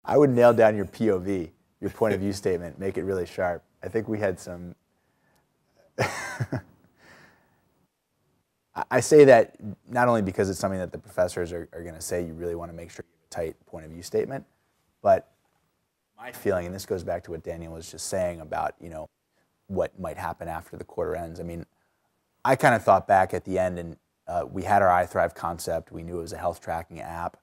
I would nail down your POV, your point of view statement, make it really sharp. I think we had some. I say that not only because it's something that the professors are going to say, you really want to make sure you have a tight point of view statement, but my feeling, and this goes back to what Daniel was just saying about, you know, what might happen after the quarter ends. I mean, I kind of thought back at the end, and we had our iThrive concept. We knew it was a health tracking app,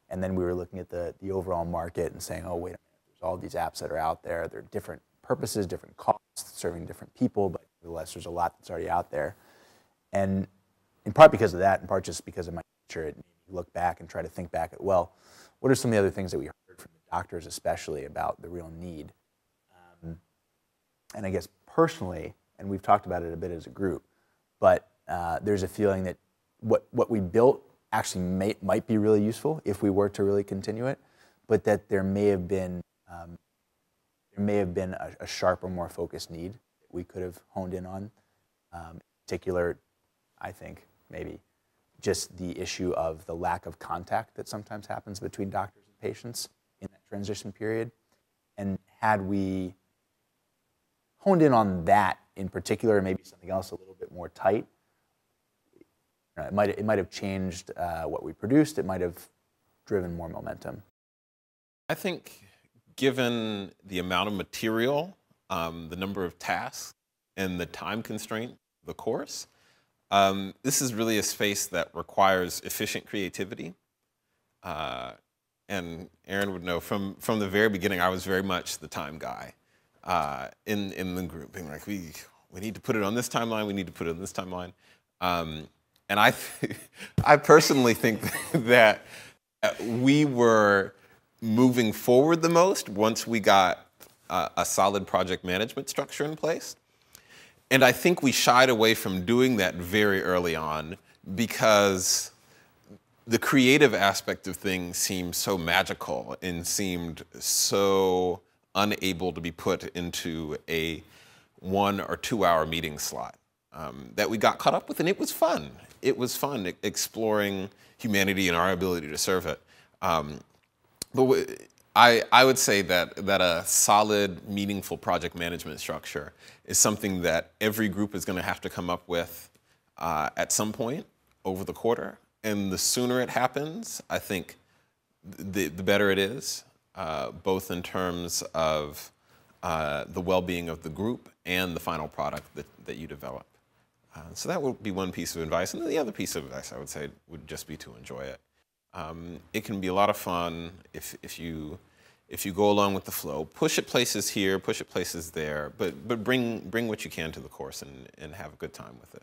and then we were looking at the overall market and saying, oh, wait a minute, there's all these apps that are out there. They're different purposes, different costs, serving different people, but nevertheless, there's a lot that's already out there. And in part because of that, in part just because of my nature, it made me look back and try to think back at, well, what are some of the other things that we heard from the doctors especially about the real need? And I guess personally, and we've talked about it a bit as a group, but there's a feeling that what we built actually might be really useful if we were to really continue it, but that there may have been a sharper, more focused need that we could have honed in on. In particular, I think maybe just the issue of the lack of contact that sometimes happens between doctors and patients in that transition period. And had we honed in on that in particular, and maybe something else a little bit more tight, it might have changed what we produced. It might have driven more momentum. I think given the amount of material, the number of tasks, and the time constraint of the course, this is really a space that requires efficient creativity. And Aaron would know from the very beginning, I was very much the time guy in the group, being like, we need to put it on this timeline, we need to put it on this timeline. And I personally think that we were moving forward the most once we got a solid project management structure in place. And I think we shied away from doing that very early on because the creative aspect of things seemed so magical and seemed so unable to be put into a 1 or 2 hour meeting slot that we got caught up with, and it was fun. It was fun exploring humanity and our ability to serve it. But I would say that a solid, meaningful project management structure is something that every group is going to have to come up with at some point over the quarter. And the sooner it happens, I think the better it is, both in terms of the well-being of the group and the final product that you develop. So that would be one piece of advice. And then the other piece of advice I would say would just be to enjoy it. It can be a lot of fun if you go along with the flow. Push it places here, push it places there, but bring what you can to the course and have a good time with it.